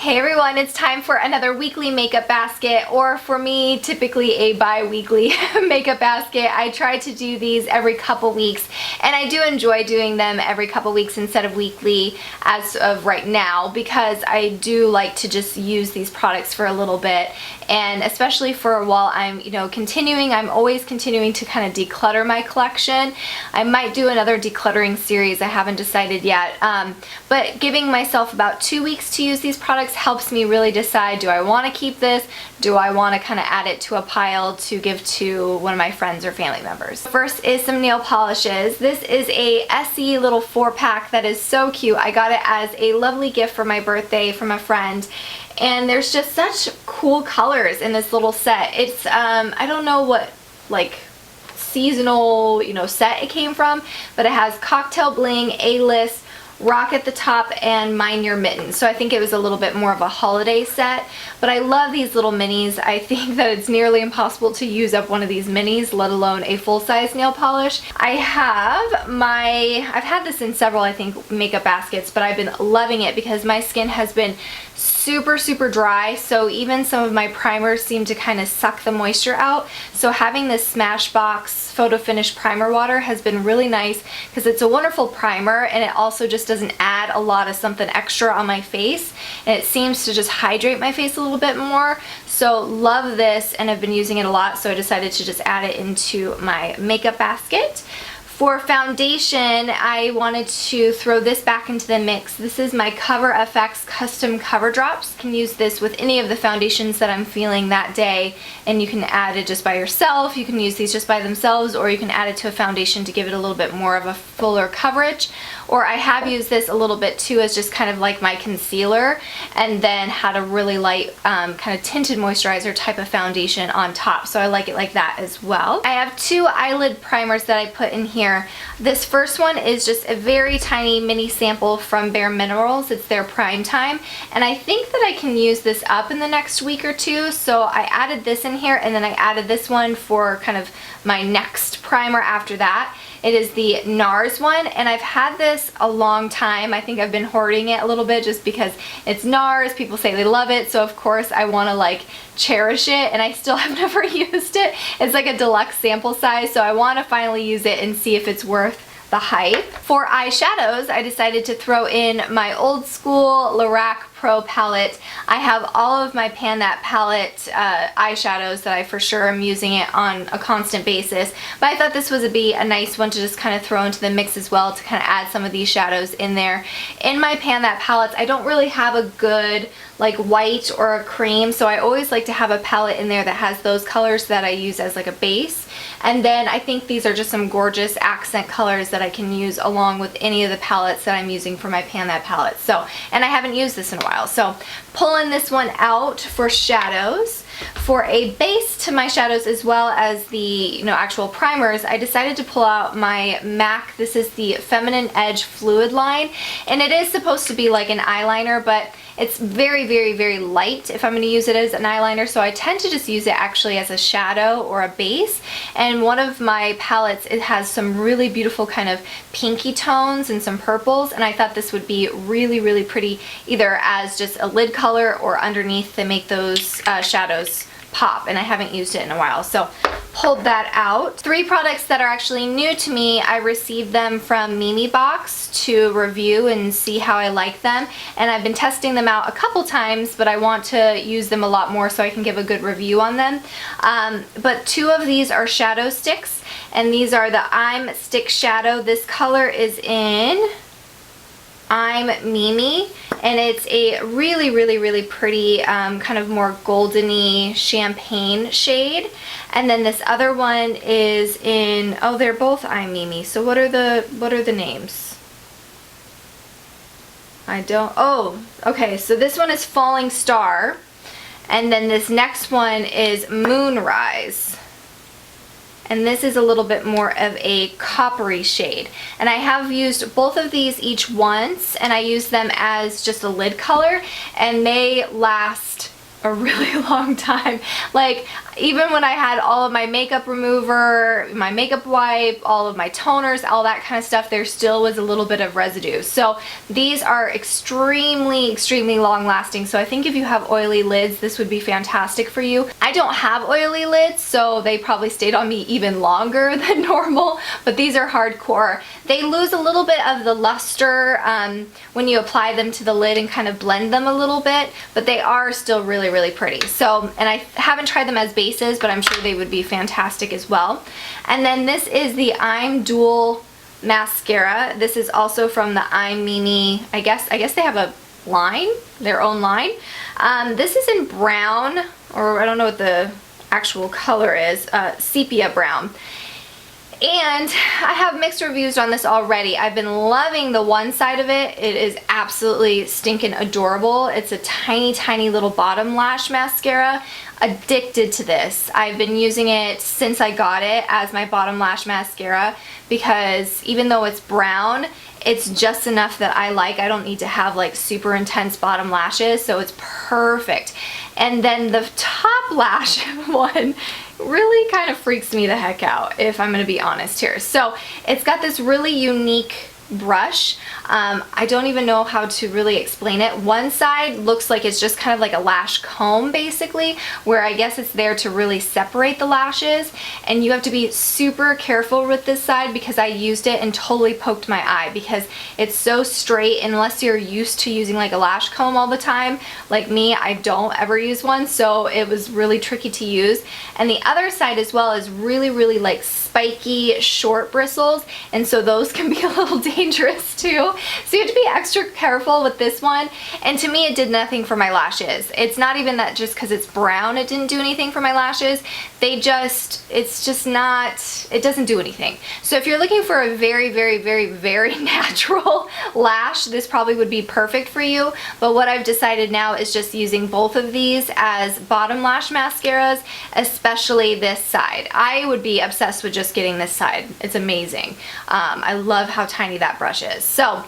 Hey everyone, it's time for another weekly makeup basket, or for me, typically a bi-weekly makeup basket. I try to do these every couple weeks, and I do enjoy doing them every couple weeks instead of weekly as of right now, because I do like to just use these products for a little bit, and especially for while I'm, I'm always continuing to kind of declutter my collection. I might do another decluttering series, I haven't decided yet, but giving myself about 2 weeks to use these products helps me really decide, do I want to keep this? Do I want to kind of add it to a pile to give to one of my friends or family members? First is some nail polishes. This is a Essie little 4-pack that is so cute. I got it as a lovely gift for my birthday from a friend. And there's just such cool colors in this little set. It's, I don't know what, like, seasonal, set it came from, but it has Cocktail Bling, A-List, Rock at the top, and Mind Your Mittens. So I think it was a little bit more of a holiday set, but I love these little minis. I think that it's nearly impossible to use up one of these minis, let alone a full-size nail polish. I've had this in several, I think, makeup baskets, but I've been loving it because my skin has been super dry, so even some of my primers seem to kind of suck the moisture out. So having this Smashbox Photo Finish Primer Water has been really nice because it's a wonderful primer, and it also just doesn't add a lot of something extra on my face, and it seems to just hydrate my face a little bit more. So love this, and I've been using it a lot, so I decided to just add it into my makeup basket. For foundation, I wanted to throw this back into the mix. This is my Cover FX Custom Cover Drops. You can use this with any of the foundations that I'm feeling that day, and you can add it just by yourself. You can use these just by themselves, or you can add it to a foundation to give it a little bit more of a fuller coverage. Or I have used this a little bit too as just kind of like my concealer, and then had a really light kind of tinted moisturizer type of foundation on top. So I like it like that as well. I have 2 eyelid primers that I put in here. This first one is just a very tiny mini sample from Bare Minerals. It's their Prime Time, and I think that I can use this up in the next week or two, so I added this in here, and then I added this one for kind of my next primer after that. It is the NARS one, and I've had this a long time. I think I've been hoarding it a little bit just because it's NARS. People say they love it, so of course I want to like cherish it, and I still have never used it. It's like a deluxe sample size, so I want to finally use it and see if it's worth the hype. For eyeshadows, I decided to throw in my old school Lorac Pro palette. I have all of my Pan That palette eyeshadows that I for sure am using it on a constant basis, but I thought this would be a nice one to just kind of throw into the mix as well, to kind of add some of these shadows in there. In my Pan That palettes, I don't really have a good like white or a cream, so I always like to have a palette in there that has those colors that I use as like a base. And then I think these are just some gorgeous accent colors that I can use along with any of the palettes that I'm using for my Pan That palette. So, and I haven't used this in a while, so pulling this one out for shadows. For a base to my shadows as well as the actual primers, I decided to pull out my MAC. This is the Feminine Edge Fluid line, and it is supposed to be like an eyeliner, but it's very light if I'm going to use it as an eyeliner, so I tend to just use it actually as a shadow or a base. And one of my palettes, it has some really beautiful kind of pinky tones and some purples, and I thought this would be really pretty either as just a lid color or underneath to make those shadows pop, and I haven't used it in a while, so pulled that out. 3 products that are actually new to me. I received them from Mimi Box to review and see how I like them, and I've been testing them out a couple times, but I want to use them a lot more so I can give a good review on them. But 2 of these are shadow sticks, and these are the I'm Stick Shadow. This color is in I'm Mimi, and it's a really pretty kind of more goldeny champagne shade. And then this other one is in, oh, they're both I'm Mimi. So what are the names? I don't, oh, okay, so this one is Falling Star, and then this next one is Moonrise. And this is a little bit more of a coppery shade. And I have used both of these each once, and I use them as just a lid color, and they last a really long time. Like, Even when I had all of my makeup remover, my makeup wipe, all of my toners, all that kind of stuff, there still was a little bit of residue. So these are extremely, extremely long lasting. So I think if you have oily lids, this would be fantastic for you. I don't have oily lids, so they probably stayed on me even longer than normal, but these are hardcore. They lose a little bit of the luster when you apply them to the lid and kind of blend them a little bit, but they are still really, really pretty. So, and I haven't tried them as bases, but I'm sure they would be fantastic as well. And then this is the I'm Dual mascara. This is also from the I'm Mimi. I guess they have a line, their own line. This is in brown, or I don't know what the actual color is, sepia brown. And I have mixed reviews on this already. I've been loving the one side of it. It is absolutely stinking adorable. It's a tiny, tiny little bottom lash mascara. Addicted to this. I've been using it since I got it as my bottom lash mascara because even though it's brown, it's just enough that I like. I don't need to have like super intense bottom lashes, so it's perfect. And then the top lash one really kind of freaks me the heck out, if I'm gonna be honest here. So it's got this really unique brush. I don't even know how to really explain it. One side looks like it's just kind of like a lash comb basically, where I guess it's there to really separate the lashes, and you have to be super careful with this side because I used it and totally poked my eye because it's so straight. Unless you're used to using like a lash comb all the time, like me, I don't ever use one, so it was really tricky to use. And the other side as well is really, really like spiky short bristles, and so those can be a little dangerous too. So you have to be extra careful with this one, and to me it did nothing for my lashes. It's not even that just because it's brown it didn't do anything for my lashes. It doesn't do anything. So if you're looking for a very, very, very, very natural lash, this probably would be perfect for you. But what I've decided now is just using both of these as bottom lash mascaras, especially this side. I would be obsessed with just getting this side. It's amazing. I love how tiny that brush is. So,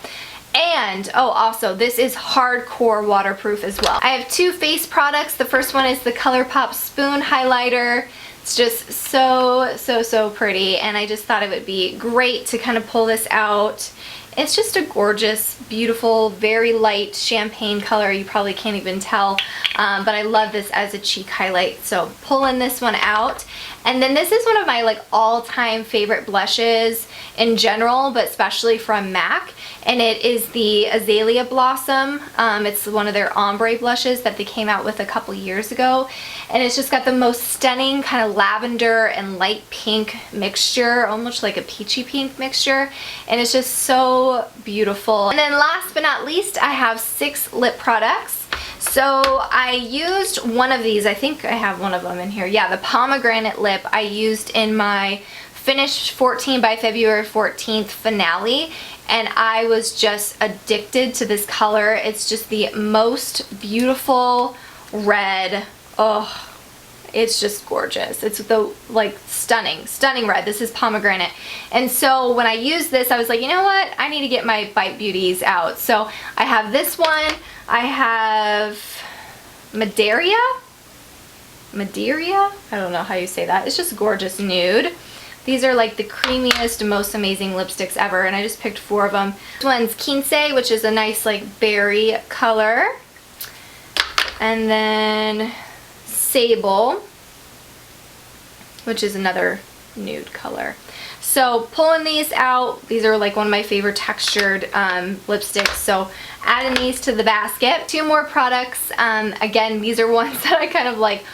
and oh, also this is hardcore waterproof as well. I have two face products. The first one is the ColourPop Spoon Highlighter. It's just so pretty, and I just thought it would be great to kind of pull this out. It's just a gorgeous, beautiful, very light champagne color. You probably can't even tell, but I love this as a cheek highlight. So pulling this one out. And then this is one of my like all-time favorite blushes in general, but especially from MAC. And it is the Azalea Blossom. It's one of their ombre blushes that they came out with a couple years ago. And it's just got the most stunning kind of lavender and light pink mixture, almost like a peachy pink mixture. And it's just so beautiful. And then last but not least, I have 6 lip products. So I used one of these. I think I have one of them in here. Yeah, the pomegranate lip I used in my finished 14 by February 14th finale, and I was just addicted to this color. It's just the most beautiful red. Oh, it's just gorgeous. It's the like stunning red. This is pomegranate. And so when I used this, I was like, you know what? I need to get my Bite Beauties out. So I have this one. I have Madeira? I don't know how you say that. It's just gorgeous nude. These are like the creamiest, most amazing lipsticks ever, and I just picked 4 of them. This one's Quince, which is a nice like berry color. And then Sable, which is another nude color. So pulling these out, these are like one of my favorite textured lipsticks, so adding these to the basket. 2 more products. Again, these are ones that I kind of like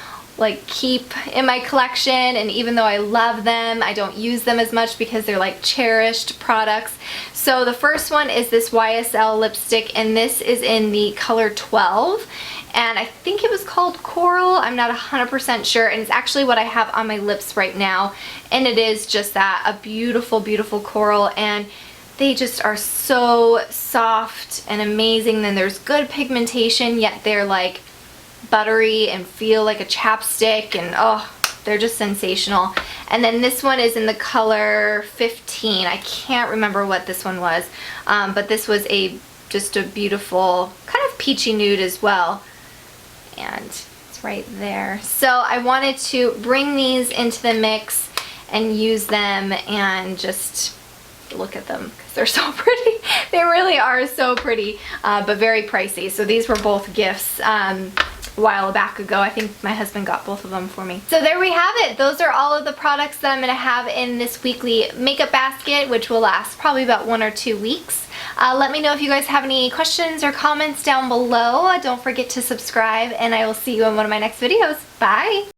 keep in my collection, and even though I love them, I don't use them as much because they're like cherished products. So the first one is this YSL lipstick, and this is in the color 12. And I think it was called Coral. I'm not 100% sure, and it's actually what I have on my lips right now. And it is just that, a beautiful, beautiful coral, and they just are so soft and amazing. Then there's good pigmentation, yet they're like buttery and feel like a chapstick, and oh, they're just sensational. And then this one is in the color 15. I can't remember what this one was, but this was just a beautiful kind of peachy nude as well. And It's right there. So I wanted to bring these into the mix and use them and just look at them because they're so pretty. They really are so pretty, but very pricey. So these were both gifts a while back ago. I think my husband got both of them for me. So there we have it. Those are all of the products that I'm going to have in this weekly makeup basket, which will last probably about 1 or 2 weeks. Let me know if you guys have any questions or comments down below. Don't forget to subscribe, and I will see you in one of my next videos. Bye!